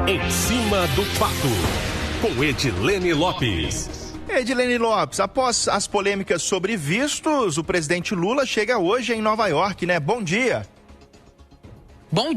Em cima do fato, com Edilene Lopes. Edilene Lopes, após as polêmicas sobre vistos, o presidente Lula chega hoje em Nova York, né? Bom dia. Bom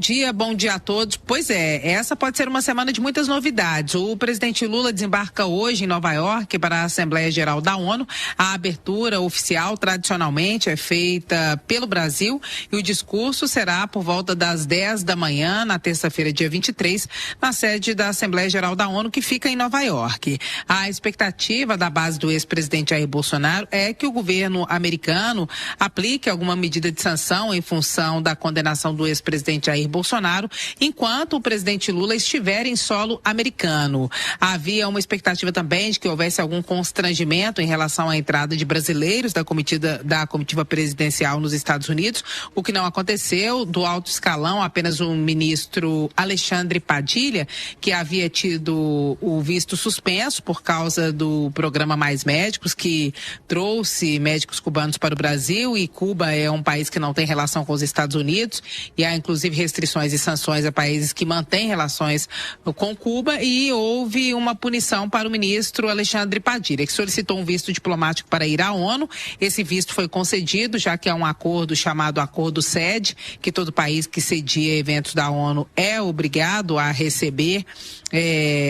dia a todos. Pois é, essa pode ser uma semana de muitas novidades. O presidente Lula desembarca hoje em Nova York para a Assembleia Geral da ONU. A abertura oficial, tradicionalmente, é feita pelo Brasil e o discurso será por volta das 10 da manhã, na terça-feira, dia 23, na sede da Assembleia Geral da ONU, que fica em Nova York. A expectativa da base do ex-presidente Jair Bolsonaro é que o governo americano aplique alguma medida de sanção em função da condenação do ex-presidente Jair Bolsonaro, enquanto o presidente Lula estiver em solo americano. Havia uma expectativa também de que houvesse algum constrangimento em relação à entrada de brasileiros da comitiva presidencial nos Estados Unidos, o que não aconteceu. Do alto escalão, apenas o ministro Alexandre Padilha, que havia tido o visto suspenso por causa do programa Mais Médicos, que trouxe médicos cubanos para o Brasil, e Cuba é um país que não tem relação com os Estados Unidos, e há inclusive restrições e sanções a países que mantêm relações com Cuba, e houve uma punição para o ministro Alexandre Padilha, que solicitou um visto diplomático para ir à ONU. Esse visto foi concedido, já que é um acordo chamado Acordo SED, que todo país que cedia eventos da ONU é obrigado a receber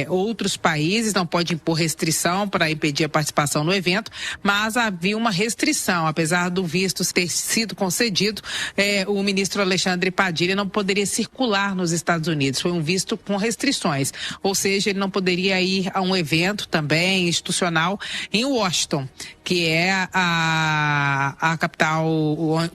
outros países, não pode impor restrição para impedir a participação no evento, mas havia uma restrição, apesar do visto ter sido concedido, o ministro Alexandre Padilha não poderia circular nos Estados Unidos, foi um visto com restrições, ou seja, ele não poderia ir a um evento também institucional em Washington, que é a capital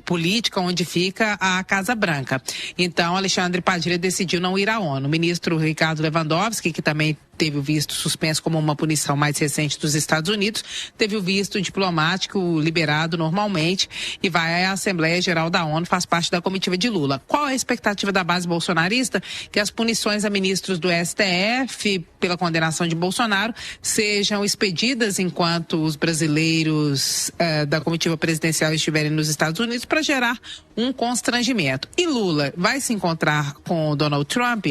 política onde fica a Casa Branca. Então, Alexandre Padilha decidiu não ir à ONU. O ministro Ricardo Lewandowski, que também teve o visto suspenso como uma punição mais recente dos Estados Unidos, teve o visto diplomático liberado normalmente e vai à Assembleia Geral da ONU, faz parte da comitiva de Lula. Qual a expectativa da base bolsonarista? Que as punições a ministros do STF pela condenação de Bolsonaro sejam expedidas enquanto os brasileiros da comitiva presidencial estiverem nos Estados Unidos, para gerar um constrangimento. E Lula vai se encontrar com o Donald Trump?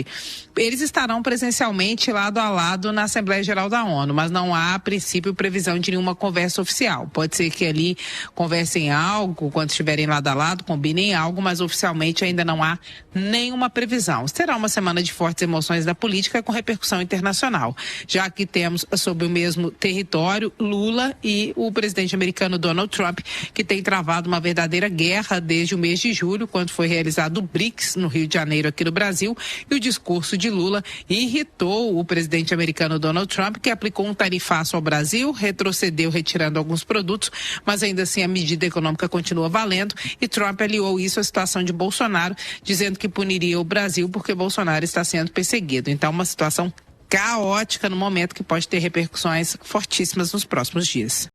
Eles estarão presencialmente lado a lado na Assembleia Geral da ONU, mas não há, a princípio, previsão de nenhuma conversa oficial. Pode ser que ali conversem algo, quando estiverem lado a lado, combinem algo, mas oficialmente ainda não há nenhuma previsão. Será uma semana de fortes emoções da política com repercussão internacional, já que temos sob o mesmo território Lula e o presidente americano Donald Trump, que tem travado uma verdadeira guerra desde o mês de julho, quando foi realizado o BRICS no Rio de Janeiro, aqui no Brasil, e o discurso de Lula irritou o presidente americano Donald Trump, que aplicou um tarifaço ao Brasil, retrocedeu retirando alguns produtos, mas ainda assim a medida econômica continua valendo, e Trump aliou isso à situação de Bolsonaro, dizendo que puniria o Brasil porque Bolsonaro está sendo perseguido. Então, uma situação caótica no momento que pode ter repercussões fortíssimas nos próximos dias.